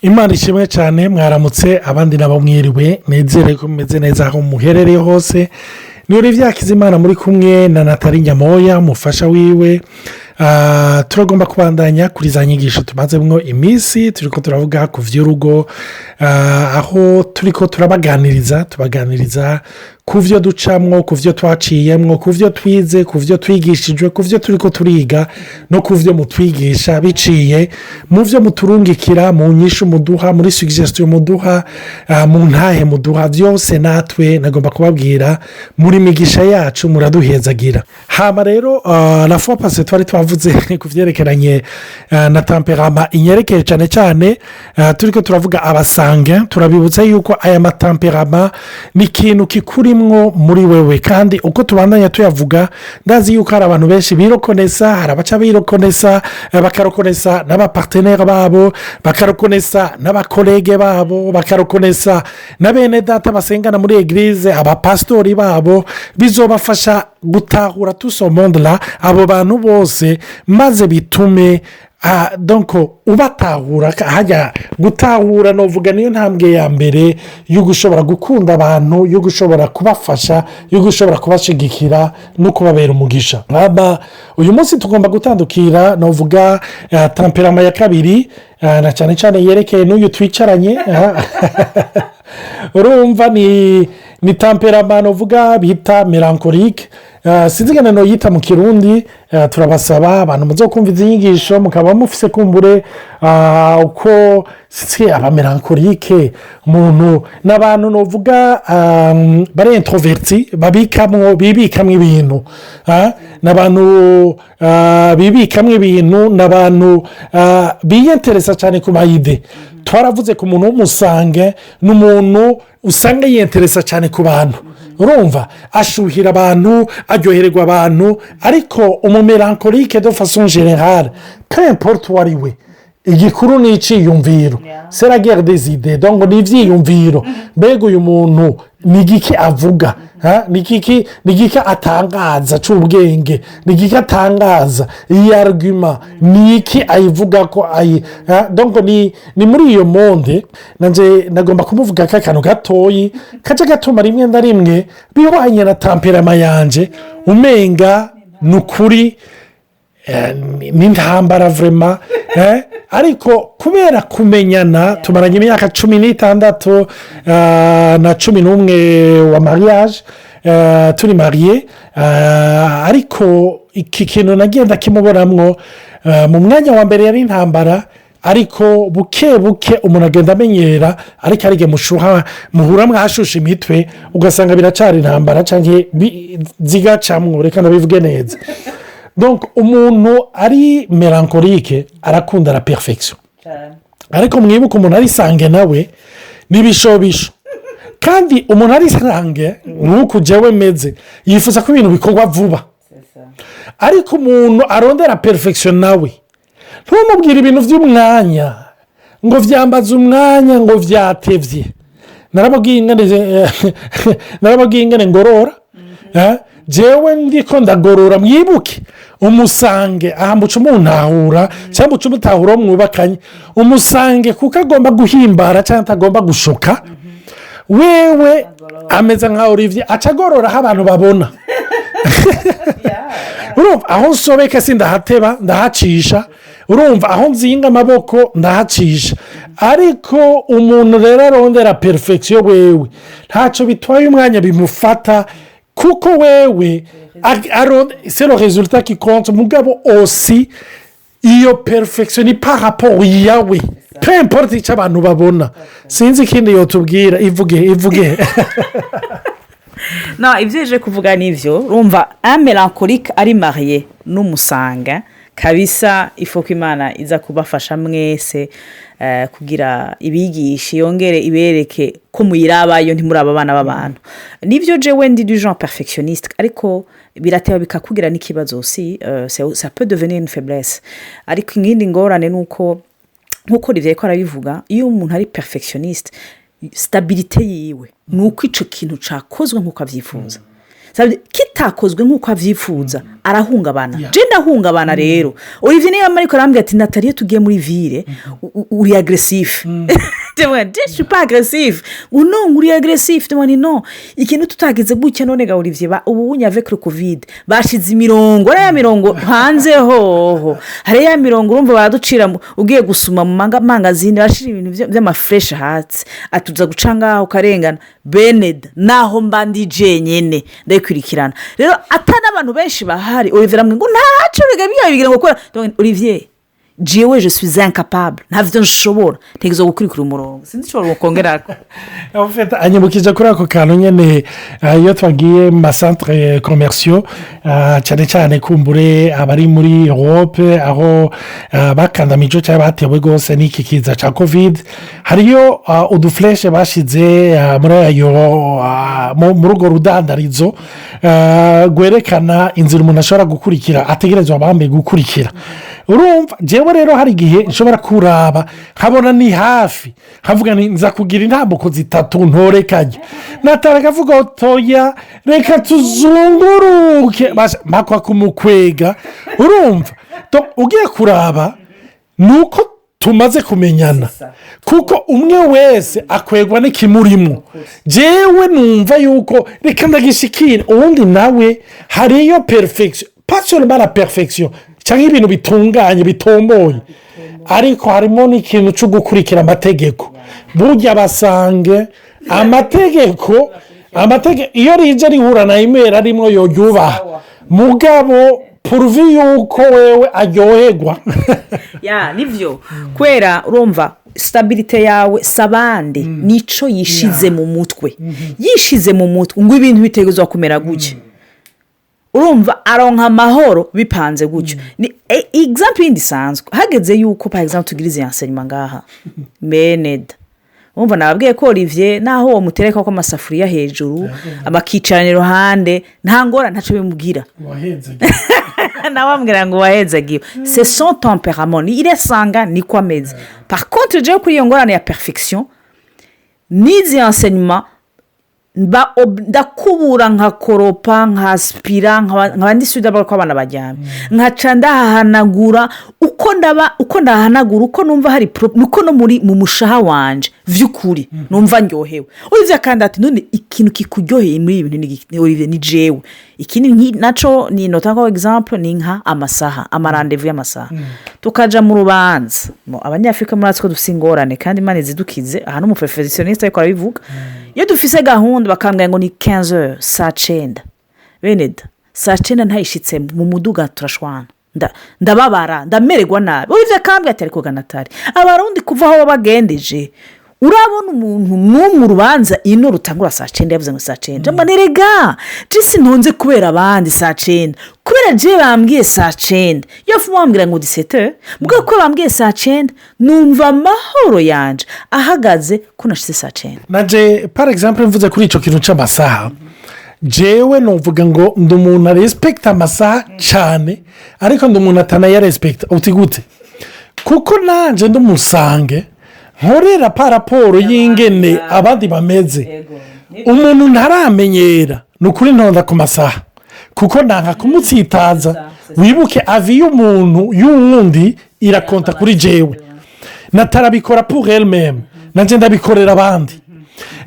Imana ishimwe cyane mwaramutse abandi nabo mwiriwe nezere ko mumeze neza aho muherereye hose. ni Olivier Hakizimana muri kumwe na Nathalie Nyamoya umufasha wiwe. Turagomba kubandanya kuri za nyigisho tumazemo iminsi turi ko turavuga ku by'urugo, aho turi ko tubaganiriza ku byo ducamwo, ku byo twaciyemo, ku byo twize, ku byo twigishijwe, ku byo turi ko turiga no ku byo mutwigisha biciye mu byo muturungikira, mu nyishu muduha, muri suggestion muduha, mu ntahe muduha, byose natwe nagomba kubabwira muri migisha yacu muraduhezagira. Hama rero la fois passée twari twavuze ku byerekeranye na temperament inyerekeye cyane cyane, turi ko turavuga abasange, turabibutsa yuko aya matemperament ni ikintu kikurimwo muri wewe, kandi uko tubandanya tuyavuga ndazi yuko hari abantu benshi birokonesa, hari abaca birokonesa, bakarokonesa n'abapartenere babo, bakarokonesa n'abakolege babo, bakarokonesa na bene data basengana muri eglise, abapastori babo, bizobafasha gutahura tout ce monde là, abo bantu bose maze bitume donc ubatahura. hajya gutahura novuga niyo ntambwe ya mbere yo gushobora gukunda abantu, yo gushobora kubafasha, yo gushobora kubashigikira no kubabera umugisha. uyu munsi tugomba gutandukira novuga temperament ya kabiri, na cyane cyane yerekeye n'uyu twicaranye. urumva ni temperament novuga bita melancholique. sinzi ngana no yita mu kirundi. turabasaba abantu muzo kumva izi nyigisho mukaba mufise kumbure uko aba melancholique umuntu n'abantu novuga bari introverti, bibikamo ibintu, n'abantu bibikamwe ibintu, n'abantu biyenteresa cyane ku mayide. twaravuze ku muntu w'umusange n'umuntu usanga yiyenteresa cyane ku bantu, urumva ashuhira abantu, aryohererwa abantu, ariko umumelancholique de façon générale peu importe uwo ari we, igikuru ni icyiyumviro, c'est la guerre des idées. donc ni ibyiyumviro. mbega uyu muntu ni igiki avuga, ni igiki atangaza cy'ubwenge, ni igiki atangaza iyi argument, ni iki ayivuga ko donc ni muri iyo monde. nanjye nagomba kumuvuga ko akantu gatoyi kajya gatuma rimwe na rimwe bihwanye na temperament yanjye, umenga ni ukuri n'intambara vraiment. ariko kubera kumenyana tumaranye imyaka 16 na 11 wa mariage, turi mariye, ariko iki kintu nagenda kimuboramwo mu mwanya wa mbere yari intambara, ariko buke buke umuntu agenda amenyera, ariko arige mushuha muhura mwashusha imitwe ugasanga biracari intambara canke zigacamwo, reka nabivuge neza. donc umuntu ari melancholique arakunda la perfection, ariko mwibuka umuntu ari sange nawe n'ibishobisho, kandi umuntu ari sange nk'uko jewe meze yifuza ko ibintu bikorwa vuba, ariko umuntu arondera perfection nawe ntumubwire ibintu by'umwanya ngo vyambaza umwanya ngo vyatevye. narababwiye ingene ngorora, jewe ndiko ndagorora. mwibuke umusange ahambuca umuntahura cyangwa uca umutahura mwubakanye, umusange kuko agomba guhimbara cyangwa atagomba gushoka, wewe ameze nka Olivier acagorora aho abantu babona. urumva aho nsobeka si ndahateba ndahacisha, urumva aho nzinga amaboko ndahacisha, ariko umuntu rero arondera perfection wewe ntacyo bitwaye umwanya bimufata, kuko wewe c'est le résultat qui compte. mugabo aussi iyo perfection ni par rapport yawe, peu importe icyo abantu babona. sinzi ikindi yotubwira, ivuge. no ibyeje kuvuga nivyo. urumva un melancholique ari marié n'umusanga kabisa, ifo Imana iza kubafasha mwese kugira ibigisha yongere ibereke ko muyirabayo ntimuraba abana b'abantu. nivyo jewe ndi du genre perfectionniste, ariko birateba bikakugira n'ikibazo aussi, ça peut devenir une faiblesse. ariko ingindi ngorane nuko nkuko Olivier ko arabivuga, iyo umuntu ari perfectionniste stabilité yiwe nuko ico kintu cakozwe nkuko avyifuza. kitakozwe nk'uko abyifuza arahungabana je ndahungabana rero Olivier niba ariko arambwira ati Nathalie iyo tugiye muri ville uri agressif je suis pas agressif non uri agressif ndabona non ikintu tutagize gutya none ga Olivier ubu unye avec le covid bashize imirongo ya mirongo hanze hoho hari ya mirongo urumva baraducira ugiye gusuma mu mangazini bashira ibintu by'amafresh hats atuza gucanga ukarengana Bened naho mbandi je nyene ndayikurikirana rero atana abantu benshi bahari Olivier amwe ngo ntaco bigira ngo kora Olivier jewe je suis incapable ntavyo nshobora ntegezo gukurikira umurongo sinshobora gukongerako en fait anyibukije kuri ako kantu nyene iyo twagiye mu centre commerciaux cyane cyane kumbure abari muri Europe aho bakandamije cyangwa batewe gose n'iki kiza ca covid hariyo udufleshe bashize muri ayo mu rugo rudandarizo gwerekana inzira umuntu ashobora gukurikira ategerezwa bambe gukurikira urumva jewe rero hari igihe nshobora kuraba nkabona ni hafi nkavuga nza kugira intambuko zitatu ntorekanye Nathalie akavuga otoya reka tuzunguruke mpakwa kumukwega urumva ugiye kuraba nuko tumaze kumenyana kuko umwe wese akwegwa n'ikimurimo jewe numva yuko reka ndagishikira ubundi nawe hariyo perfection pas seulement la perfection cyangwa ibintu bitunganye bitomboye ariko harimo n'ikintu cyo gukurikira amategeko burya basange amategeko iyo rije rihura na imera rimwe yoyubaha mugabo puruvi yuko wewe aryoherwa nivyo kwera urumva stabilite yawe sabande nico yishize mu mutwe ngo ibintu bitegezwa kumera gutya urumva aronka amahoro bipanze gutyo ni example indisanzwe hageze yuko par exemple tugirize enseignement ngaha Bened urumva nababwiye ko Olivier naho uwo mutereka ko amasafuriya hejuru abakicarana iruhande nta ngora ntaco bimubwira nawambwira ngo wahezagiwe c'est son tempérament il est sanga ni kwa meze par contre je kuri iyo ngorane ya perfection nizi enseignement ndakubura nkakoropa nkaspira nkabandi suda ko abana bajyana nkaca ndahanagura uko ndahanagura uko numva hari nuko no muri mu mushaha wanje vyukuri numva ndyohewe Olivier kandi ati none ikintu kikuryoheye muri ibintu ni Olivier ni jewe ikindi naco ni notanga example ni nka amasaha amarandevu y'amasaha tukaja mu rubanza abanyafrika muri atwo dufise ingorane kandi Imana zidukize aha no mu professionniste ariko arabivuga iyo dufise gahunda bakambwira ngo ni 15h saa 9 Bened saa 9 ntayishitse mu muduga turashwana ndababara ndamererwa nabi Olivier kambwe atari ko Nathalie abarundi kuva aho bagendeje urabona umuntu n'umwe urubanza ino rutangura saa 9 yavuze ngo saa 9 mba nerega jisi ntonze kubera abandi saa 9 kubera je bambwiye saa 9 yofu mwambwira ngo 17h mbwa ko bambwiye saa 9 numva amahoro yanje ahagaze ko nashitse saa 9 naje par exemple mvuze kuri ico kintu c'amasaha jewe novuga ngo ndi umuntu respecta amasaha cyane ariko ndi umuntu atanaya respecta uti gute kuko nanje ndumusange nkorera paraporo y'ingene abandi bameze umuntu ntaramenyera nukuri ntonda ku masaha kuko ntanka kumutsitaza wibuke avi y'umuntu y'uwundi irakonta kuri jewe natarabikora pour elle-même nanje ndabikorera abandi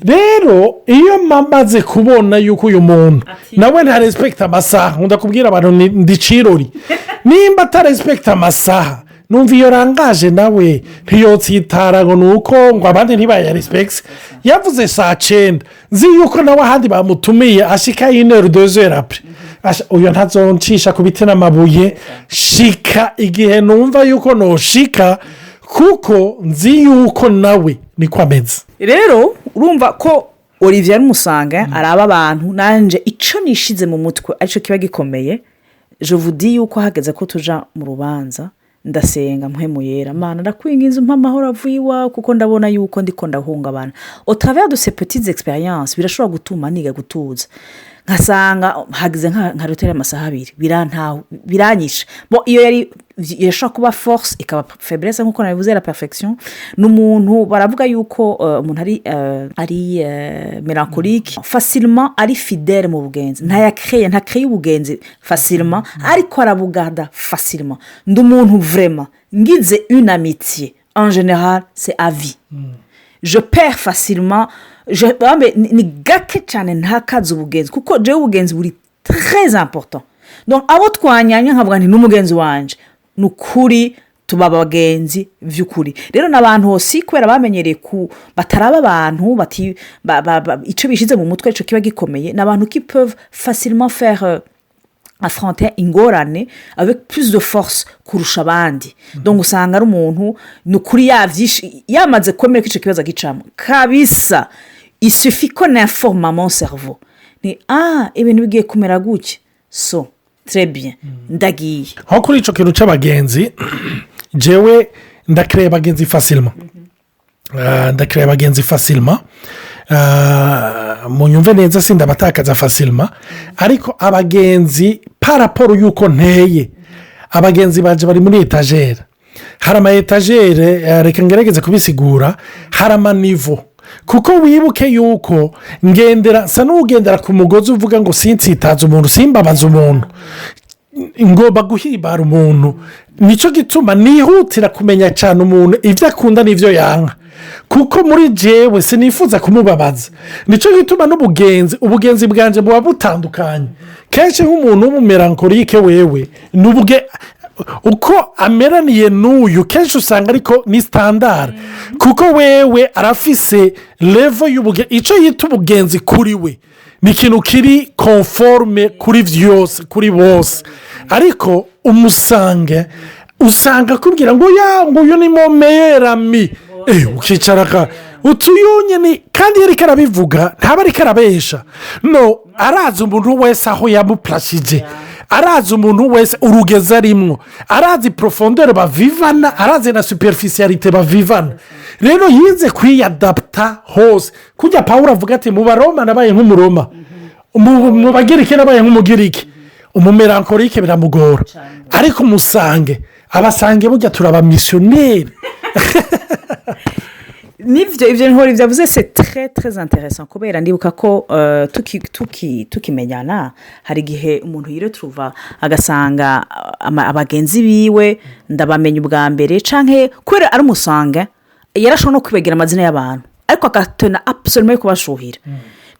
rero iyo mamaze kubona yuko uyu muntu nawe nta respecta amasaha nkunda kubwira abantu ndi cirori nimba ata respecta amasaha numva iyo rangaje nawe ntiyotsitara ngo nuko ngo abandi ntibaya respect yavuze saa 9 nzi yuko nawe ahandi bamutumiye ashika 1h2h après uyo ntazoncisha ku biti n'amabuye shika igihe numva yuko noshika kuko nzi yuko nawe niko ameze rero urumva ko Olivier Musanga araba abantu nanje ico nishize mu mutwe arico kiba gikomeye je vous dis yuko hageze ko tuja mu rubanza ndasenga mpemuyera mana ndakwinginze umpa amahoro avuyiwa kuko ndabona yuko ndiko ndahungabana au travers de ces petites expériences birashobora gutuma niga gutuza nkasanga hagize nka rotera amasaha 2 biranyisha bo iyo yari irashobora kuba force ikaba faiblesse nk'uko nabivuze la perfection ni umuntu baravuga yuko umuntu ari melancholique facilement ari fidèle mu bugenzi ntakreye ubugenzi facilement ariko arabugarda facilement ndi umuntu vraiment ngize une amitié en général c'est à vie je perds facilement ni gake cyane ntakaze ubugenzi kuko jewe ubugenzi buri très important donc abo twanyanya nkavuga nti n'umugenzi wanje nukuri tuba abagenzi by'ukuri rero n'abantu hose kubera bamenyereye bataraba abantu bati icyo bishize mu mutwe cyo kiba gikomeye n'abantu qui peuvent facilement faire affronter ingorane avec plus de force kurusha abandi donc usanga ari umuntu nukuri yamaze kwemera ko icyo kibazo gicamo kabisa il suffit qu'on informe mon cerveau ni ibintu bigiye kumera gutya so très bien ndagiye aho kuri icyo kintu cy'abagenzi jewe ndakireba abagenzi facilement mu nyumve neza sindabatakaza facilement ariko abagenzi paraporo y'uko nteye abagenzi baje bari muri etagere hari ama etagere reka ngerageze kubisigura hari amanivo kuko wibuke yuko nsa n'ugendera ku mugozi uvuga ngo sinsitaze umuntu simbabaze umuntu ngomba guhibara umuntu nicyo gituma nihutira kumenya cyane umuntu ibyo akunda n'ibyo yanga kuko muri jewe sinifuza kumubabaza nicyo gituma ubugenzi bwanjye buba butandukanye kenshi nk'umuntu w'umumelancholique wewe uko ameraniye n'uyu kenshi usanga ariko ni sitandara kuko wewe arafise levo y'ubugenzi icyo yita ubugenzi kuri we ni ikintu kiri konforume kuri byose kuri bose ariko usanga akubwira ngo uyu ni momeyerami ukicara utuyunye ni kandi iyo ariko arabivuga ntaba ariko arabesha no arazi umuntu wese aho yamupurashije arazi umuntu wese urugeza rimwo arazi porofondere bavivana arazi na superficialite bavivana rero yize kwiyadaputa hose kujya pawuro avuga ati mu baroma nabaye nk'umuroma mu bagirike nabaye nk'umugirike umumelancholique biramugora ariko abasange burya turabamisiyoneri n'ibyo ibyo nkora byavuze c'est très très intéressant kubera ndibuka ko tukimenyana hari igihe umuntu yireturuva agasanga abagenzi biwe ndabamenya ubwa mbere cyangwa kubera ari umusanga yarashobora no kwibagira amazina y'abantu ariko agatona absolument yo kubashuhira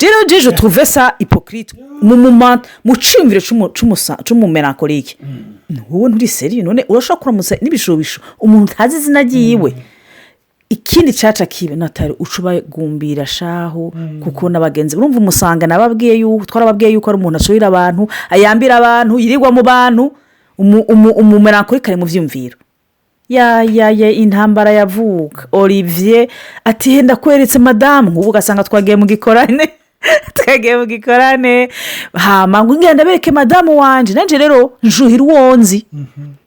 rero je trouve ça hypocrite mu cimvire c'umumelancholique wowe nturi sérieux none urashobora kuramutsa n'ibishobisho umuntu utazi izina ryiwe ikindi cyaca kibe natari ucubagumbira shaho kuko n'abagenzi urumva umusanga twarababwiye yuko ari umuntu ashohira abantu ayambira abantu yirirwa mu bantu umumelancholique ari mu vyumviro intambara yavuka Olivier ati henda kweretse madamu nk'ubu ugasanga twagiye mu gikorane hama ngo ngenda bereke madamu wanje nanje rero njuhira uwonzi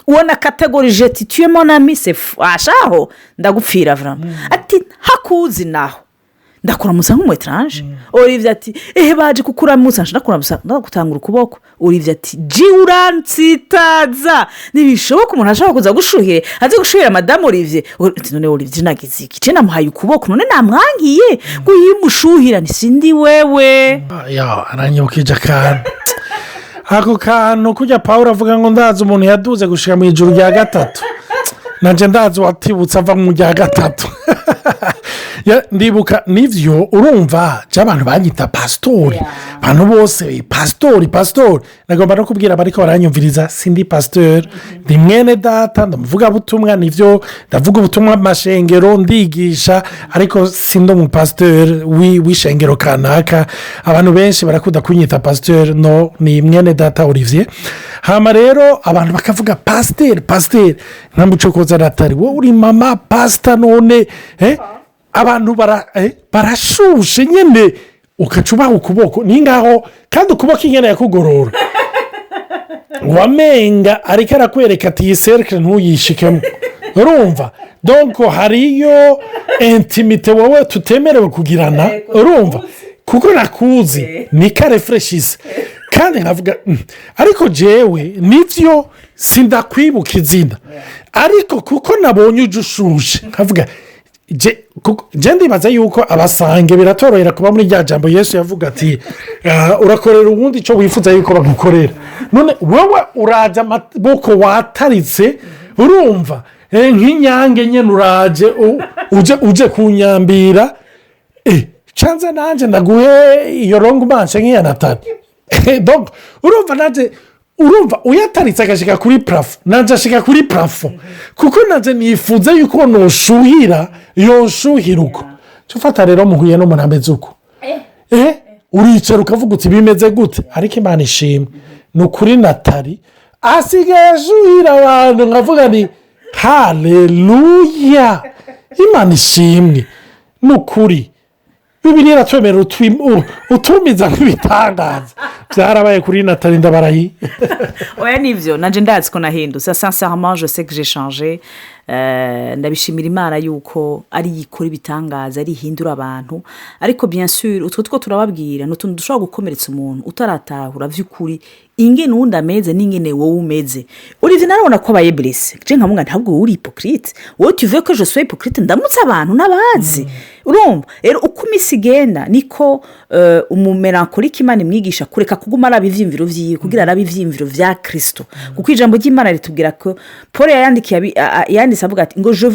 ubona kategorije ati tuye monami ashaho ndagupfira vraiment ati hakuzi naho ndakuramutsa nk'umuetranje Olivier ati baje kukuramutsa ndakuramutsa ndagutangura ukuboko Olivier ati uransitaza ntibishoboka umuntu ashobora kuza gushuhire azi gushuhira madamu Olivier ati none Olivier nagize iki je namuhaye ukuboko none namwangiye ngo yimushuhira nisindi wewe aranyibukije akantu ako kantu kujya pawuro avuga ngo ndazi umuntu yaduze gushika mu ijuru rya gatatu nanjye ndazi watibutse ava mu rya gatatu ndibuka n'ibyo urumva abantu banyita pasitori abantu bose pasitori nagomba no kubwira abariko baranyumviriza sindi pasitori ndi mwene data ndamuvuga butumwa nivyo ndavuga ubutumwa amashengero ndigisha ariko sindi umupasitori w'ishengero kanaka abantu benshi barakunda kunyita pasitori no ni mwene data Olivier hama rero abantu bakavuga pasiteri nkamucokoza natari wowe uri mama pasita none abantu barashushe nyine ukacubaha ukuboko ni ngaho kandi ukuboko ingana yakugorora wamenga ariko arakwereka ati iyi serikare ntuyishikemo urumva donko hariyo intimite wowe tutemerewe kugirana urumva kuko nakuzi ni karefureshize kandi nkavuga ariko jewe nibyo sindakwibuka izina ariko kuko nabonye uje ushushe nkavuga njye ndibaza yuko abasange biratorohera kuba muri rya jambo Yesu yavuga ati urakorera ubundi icyo wifuza yuko bagukorera none wowe urajya amaboko wataritse urumva nk'inyange nyine uraje uje kunyambira canze nanjye ndaguhe iyo rongo manche nk'iya Natali urumva nanjye urumva uyataritse agashyika kuri parafo nanjye ashyika kuri parafo kuko nanjye nifuza yuko nushuhira yoshuhira uko cyo ufata rero muhuye n'umuntu ameze uko uricara ukavuga uti bimeze gute ariko Imana ishimwe ni ukuri Natali asigaye ashuhira abantu nkavuga ni haleluya Imana ishimwe ni ukuri Bibiliya iratwemerera utumiza nk'ibitangaza byarabaye kuri Natali ndabarayi oya nivyo nanje ndazi ko nahindutse sincèrement je sais que j'ai changé ndabishimira Imana yuko ari yikora ibitangaza ari hindura abantu ariko bien sûr utwo two turababwira n'utuntu dushobora gukomeretsa umuntu utaratahura vy'ukuri ingene undi ameze n'ingene wowe umeze Olivier narabona ko abaye blessé je nkamunga ntabwo uri hypocrite wowe tu veux que je sois hypocrite ndamutse abantu nabazi urumva rero uko imisi igenda niko umumelankolike Imana imwigisha kureka kuguma araba ivyimviro vyiwe kugira arabe ivyimviro vya Kristo kuko ijambo ry'Imana ritubwira ko Paul yanditse avuga ati ngo je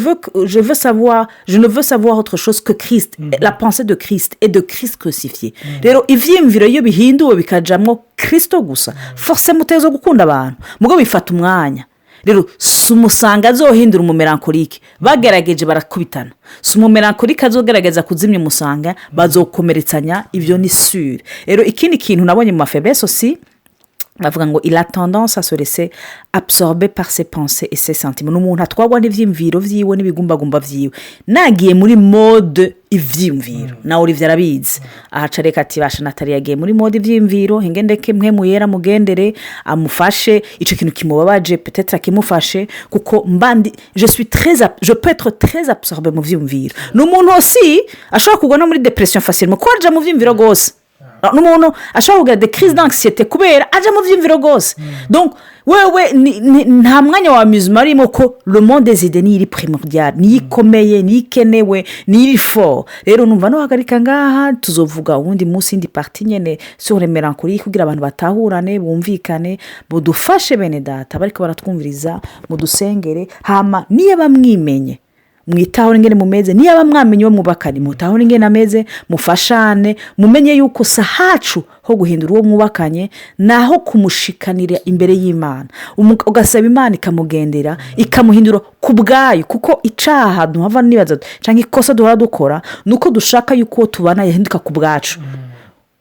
ne veux savoir autre chose que Christ la pensée de Christ et de Christ crucifié rero ivyimviro iyo bihinduwe bikajamwo Kristo gusa force mutezo gukunda abantu mugo bifata umwanya rero sumusanga azohindura umumelankolike bagerageje barakubitana sumumelankolike azogerageza kuzimya umusanga bazokomeretsanya ivyo ni sûr rero ikindi kintu nabonye mu mafaiblesse aussi bavuga ngo il a tendance à se laisser absorber par ses pensées et ses sentiments n'umuntu atwagwa n'ivyimviro vyiwe n'ibigumbagumba vyiwe nagiye muri mode ivyimviro na Olivier arabizi ahaca reka ati basha Natali yagiye muri mode ivyimviro hengendeke mwe muyera mugendere amufashe ico kintu kimubabaje peut-être akimufashe kuko mbandi je peux être très absorbé mu vyimviro n'umuntu aussi ashobora kugwa no muri depression facilement ko aja mu vyimviro gose n'umuntu ashobora kugira des crises d'anxiété kubera aja mu vyimviro gose donc wewe nta mwanya wa amusement arimo ko le monde des idées ni iri primordial ni ikomeye ni ikenewe ni iri fort rero numva no hagarika ngaha tuzovuga ubundi munsi indi partie nyene sur les mélancoliques kugira abantu batahurane bumvikane budufashe bene data bariko baratwumviriza mu dusengere hama niye bamwimenye mwitaho ngene mumeze niyo abamwamenye bo mubakari mutaho ngene ameze mufashane mumenye yuko sahacu ho guhindura uwo mwubakanye naho kumushikanira imbere y'Imana ugasaba Imana ikamugendera ikamuhindura kubgayo kuko icaha duhava nibaza canke ikosa duhora dukora nuko dushaka yuko tubana yahinduka kubgacu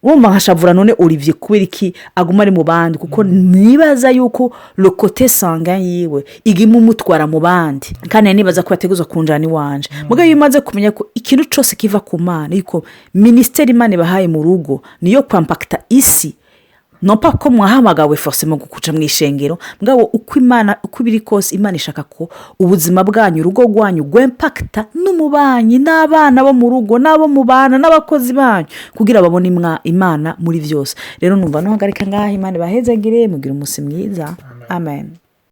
nkashavura none Olivier kubera iki aguma ari mu bandi kuko nibaza yuko le côté sanguin yiwe igima umutwara mu bandi kandi nibaza ko yategezwa kunjana iwanje muga yimaze kumenya ko ikintu cyose kiva ku Mana yuko ministeri Imana bahaye mu rugo niyo kwampakta isi non pas ko mwahamagawe forcément gukuca mwishengero mugabo uko Imana uko biri kose Imana ishaka ko ubuzima bwanyu urugo rwanyu gwempakta n'umubanyi n'abana bo mu rugo nabo mubana n'abakozi banyu kugira babone Imana muri vyose rero numva no hagarika ngaha Imana bahezagire mugira umunsi mwiza amen